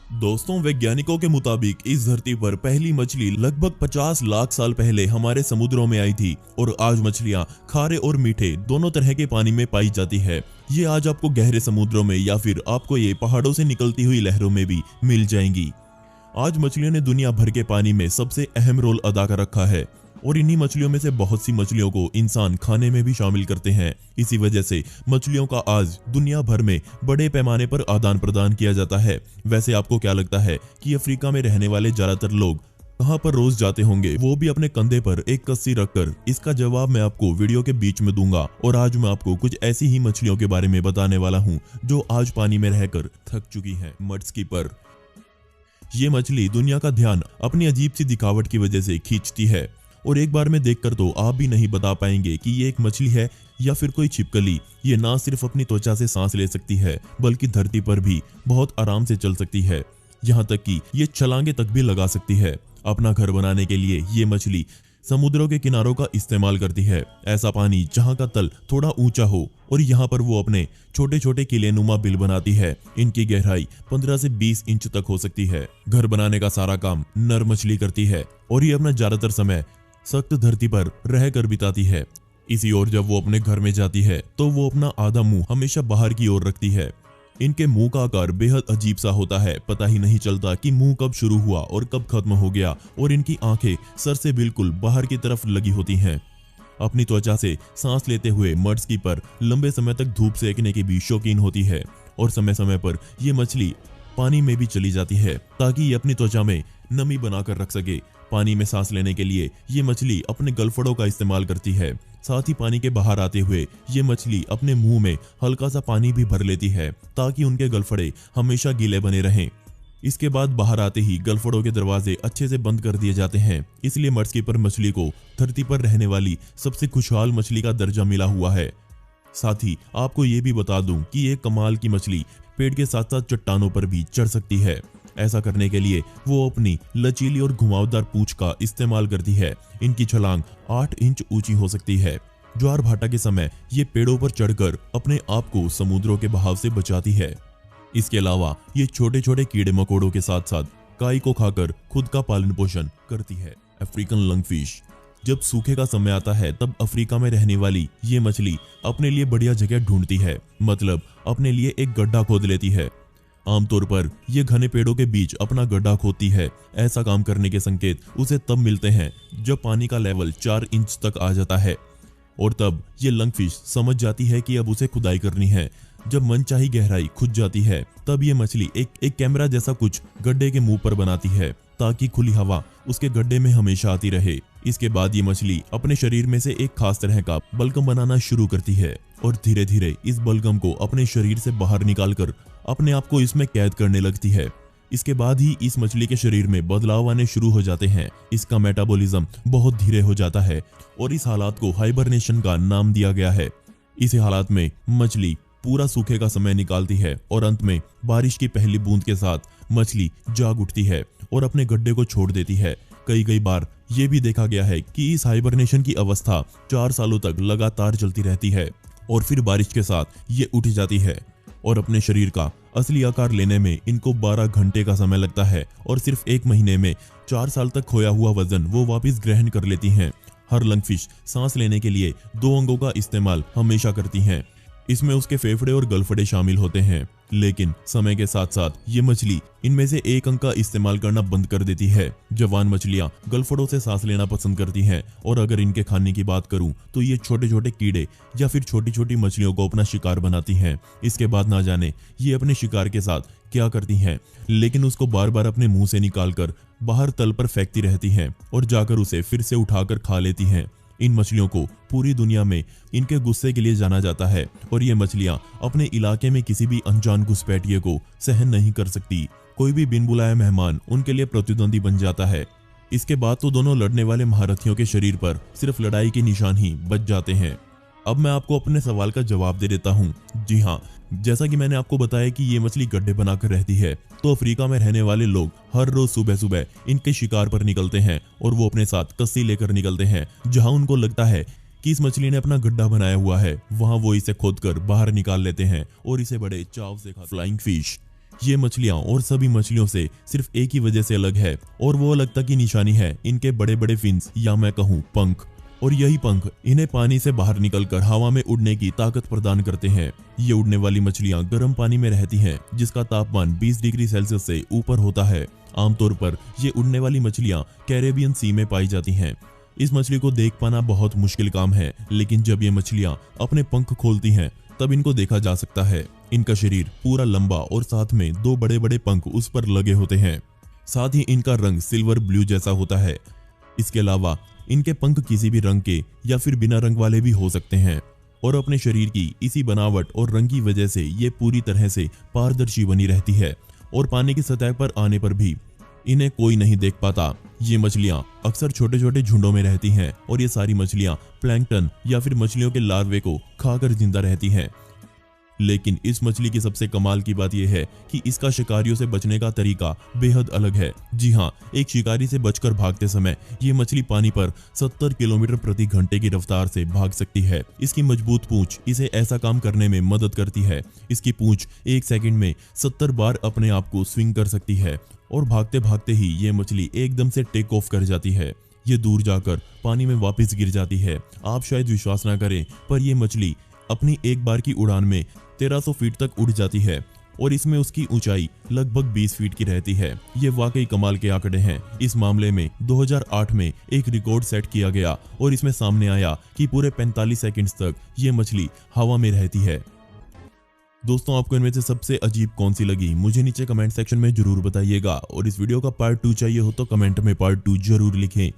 दोस्तों, वैज्ञानिकों के मुताबिक इस धरती पर पहली मछली लगभग 50 लाख साल पहले हमारे समुद्रों में आई थी और आज मछलियां खारे और मीठे दोनों तरह के पानी में पाई जाती है। ये आज आपको गहरे समुद्रों में या फिर आपको ये पहाड़ों से निकलती हुई लहरों में भी मिल जाएंगी। आज मछलियों ने दुनिया भर के पानी में सबसे अहम रोल अदा कर रखा है और इन्हीं मछलियों में से बहुत सी मछलियों को इंसान खाने में भी शामिल करते हैं। इसी वजह से मछलियों का आज दुनिया भर में बड़े पैमाने पर आदान प्रदान किया जाता है। वैसे आपको क्या लगता है कि अफ्रीका में रहने वाले ज्यादातर लोग कहां पर रोज जाते होंगे, वो भी अपने कंधे पर एक कस्सी रखकर? इसका जवाब मैं आपको वीडियो के बीच में दूंगा। और आज मैं आपको कुछ ऐसी ही मछलियों के बारे में बताने वाला हूं जो आज पानी में रहकर थक चुकी हैं। Mud skipper. ये मछली दुनिया का ध्यान अपनी अजीब सी दिखावट की वजह से खींचती है और एक बार में देखकर तो आप भी नहीं बता पाएंगे कि ये एक मछली है या फिर कोई छिपकली। ये ना सिर्फ अपनी त्वचा से सांस ले सकती है बल्कि धरती पर भी बहुत आराम से चल सकती है, यहाँ तक कि ये छलांगे तक भी लगा सकती है। अपना घर बनाने के लिए ये मछली समुद्रों के किनारों का इस्तेमाल करती है, ऐसा पानी जहां का तल थोड़ा ऊंचा हो, और यहाँ पर वो अपने छोटे छोटे किलेनुमा बिल बनाती है। इनकी गहराई 15 से 20 इंच तक हो सकती है। घर बनाने का सारा काम नर मछली करती है और ये अपना ज्यादातर समय सख्त धरती पर रहकर बिताती है। इसी ओर जब वो अपने घर में जाती है तो वो अपना आधा मुंह हमेशा बाहर की ओर रखती है। इनके मुंह का आकार बेहद अजीब सा होता है, पता ही नहीं चलता कि मुंह कब शुरू हुआ और कब खत्म हो गया, और इनकी आंखें सर से बिल्कुल बाहर की तरफ लगी होती हैं। अपनी त्वचा से सांस लेते हुए मड स्कीपर लंबे समय तक धूप सेकने की भी शौकीन होती है और समय समय पर यह मछली पानी में भी चली जाती है ताकि ये अपनी त्वचा में नमी बनाकर रख सके। पानी में सांस लेने के लिए ये मछली अपने गलफड़ों का इस्तेमाल करती है। साथ ही पानी के बाहर आते हुए ये मछली अपने मुंह में हल्का सा पानी भी भर लेती है ताकि उनके गलफड़े हमेशा गीले बने रहें। इसके बाद बाहर आते ही गलफड़ों के दरवाजे अच्छे से बंद कर दिए जाते हैं। इसलिए मड स्कीपर मछली को धरती पर रहने वाली सबसे खुशहाल मछली का दर्जा मिला हुआ है। साथ ही आपको ये भी बता दूं कि ये कमाल की मछली पेड़ के साथ साथ चट्टानों पर भी चढ़ सकती है। ऐसा करने के लिए वो अपनी लचीली और घुमावदार पूंछ का इस्तेमाल करती है। इनकी छलांग 8 इंच ऊंची हो सकती है। ज्वार भाटा के समय ये पेड़ों पर चढ़कर अपने आप को समुद्रों के बहाव से बचाती है। इसके अलावा ये छोटे छोटे कीड़े मकोड़ों के साथ साथ काई को खाकर खुद का पालन पोषण करती है। African lungfish. जब सूखे का समय आता है तब अफ्रीका में रहने वाली ये मछली अपने लिए बढ़िया जगह ढूंढती है, मतलब अपने लिए एक गड्ढा खोद लेती है। आमतौर पर यह घने पेड़ों के बीच अपना गड्ढा खोदती है। ऐसा काम करने के संकेत उसे तब मिलते हैं जब पानी का लेवल 4 इंच तक आ जाता है, और तब ये लंगफिश समझ जाती है कि अब उसे खुदाई करनी है। जब मनचाही गहराई खुद जाती है तब ये मछली एक कैमरा जैसा कुछ गड्ढे के मुंह पर बनाती है ताकि खुली हवा उसके गड्ढे में हमेशा आती रहे। इसके बाद ये मछली अपने शरीर में से एक खास तरह का बलगम बनाना शुरू करती है और धीरे धीरे इस बलगम को अपने शरीर से बाहर निकालकर अपने आप को इसमें कैद करने लगती है। इसके बाद ही इस मछली के शरीर में बदलाव आने शुरू हो जाते हैं। इसका मेटाबॉलिज्म बहुत धीरे हो जाता है और इस हालात को हाइबरनेशन का नाम दिया गया है। इस हालात में मछली पूरा सूखे का समय निकालती है और अंत में बारिश की पहली बूंद के साथ मछली जाग उठती है और अपने गड्ढे को छोड़ देती है। कई बार यह भी देखा गया है कि इस हाइबरनेशन की अवस्था 4 सालों तक लगातार चलती रहती है और फिर बारिश के साथ ये उठ जाती है और अपने शरीर का असली आकार लेने में इनको 12 घंटे का समय लगता है और सिर्फ 1 महीने में 4 साल तक खोया हुआ वजन वो वापस ग्रहण कर लेती हैं। हर लंगफिश सांस लेने के लिए 2 अंगों का इस्तेमाल हमेशा करती हैं। इसमें उसके फेफड़े और गलफड़े शामिल होते हैं, लेकिन समय के साथ साथ ये मछली इनमें से एक अंग का इस्तेमाल करना बंद कर देती है। जवान मछलियां गलफड़ों से सांस लेना पसंद करती हैं और अगर इनके खाने की बात करूं तो ये छोटे छोटे कीड़े या फिर छोटी छोटी मछलियों को अपना शिकार बनाती हैं। इसके बाद ना जाने ये अपने शिकार के साथ क्या करती हैं, लेकिन उसको बार बार अपने मुंह से निकालकर बाहर तल पर फेंकती रहती हैं और जाकर उसे फिर से उठाकर खा लेती हैं। इन मछलियों को पूरी दुनिया में इनके गुस्से के लिए जाना जाता है और ये मछलियां अपने इलाके में किसी भी अनजान घुसपैठिए को सहन नहीं कर सकती। कोई भी बिन बुलाए मेहमान उनके लिए प्रतिद्वंदी बन जाता है। इसके बाद तो दोनों लड़ने वाले महारथियों के शरीर पर सिर्फ लड़ाई के निशान ही बच जाते हैं। अब मैं आपको अपने सवाल का जवाब दे देता हूँ। जी हाँ, जैसा कि मैंने आपको बताया कि ये मछली गड्ढे बनाकर रहती है, तो अफ्रीका में रहने वाले लोग हर रोज सुबह सुबह इनके शिकार पर निकलते हैं और वो अपने साथ कस्सी लेकर निकलते हैं। जहां उनको लगता है कि इस मछली ने अपना गड्ढा बनाया हुआ है, वहां वो इसे खोदकर बाहर निकाल लेते हैं और इसे बड़े चाव से खाते हैं। Flying fish. ये मछलियां और सभी मछलियों से सिर्फ एक ही वजह से अलग है, और वो अलगता की निशानी है इनके बड़े बड़े फिन्स, या मैं कहूँ पंख। और यही पंख इन्हें पानी से बाहर निकलकर हवा में उड़ने की ताकत प्रदान करते हैं। ये उड़ने वाली मछलियां गर्म पानी में रहती हैं, जिसका तापमान 20 डिग्री सेल्सियस से ऊपर होता है। आमतौर पर ये उड़ने वाली मछलियां कैरेबियन सी में पाई जाती हैं। इस मछली को देख पाना बहुत मुश्किल काम है, लेकिन जब ये मछलियां अपने पंख खोलती हैं तब इनको देखा जा सकता है। इनका शरीर पूरा लंबा और साथ में 2 बड़े बड़े पंख उस पर लगे होते हैं। साथ ही इनका रंग सिल्वर ब्लू जैसा होता है। इसके अलावा इनके पंख किसी भी रंग के या फिर बिना रंग वाले भी हो सकते हैं, और अपने शरीर की इसी बनावट और रंग की वजह से ये पूरी तरह से पारदर्शी बनी रहती है, और पानी की सतह पर आने पर भी इन्हें कोई नहीं देख पाता। ये मछलियां अक्सर छोटे छोटे झुंडों में रहती हैं, और ये सारी मछलियां प्लैंकटन या फिर मछलियों के लार्वे को खाकर जिंदा रहती हैं। लेकिन इस मछली की सबसे कमाल की बात यह है कि इसका शिकारियों से बचने का तरीका बेहद अलग है। जी हाँ, एक शिकारी से बचकर भागते समय ये मछली पानी पर 70 किलोमीटर प्रति घंटे की रफ्तार से भाग सकती है। इसकी मजबूत पूंछ इसे ऐसा काम करने में मदद करती है। इसकी पूंछ 1 सेकंड में 70 बार अपने आप को स्विंग कर सकती है, और भागते भागते ही ये मछली एकदम से टेक ऑफ कर जाती है। ये दूर जाकर पानी में वापस गिर जाती है। आप शायद विश्वास ना करें, पर यह मछली अपनी एक बार की उड़ान में 1300 फीट तक उड़ जाती है, और इसमें उसकी ऊंचाई लगभग 20 फीट की रहती है। ये वाकई कमाल के आंकड़े हैं। इस मामले में 2008 में एक रिकॉर्ड सेट किया गया, और इसमें सामने आया कि पूरे 45 सेकंड्स तक ये मछली हवा में रहती है। दोस्तों, आपको इनमें से सबसे अजीब कौन सी लगी, मुझे नीचे कमेंट सेक्शन में जरूर बताइएगा, और इस वीडियो का पार्ट 2 चाहिए हो तो कमेंट में पार्ट 2 जरूर लिखें।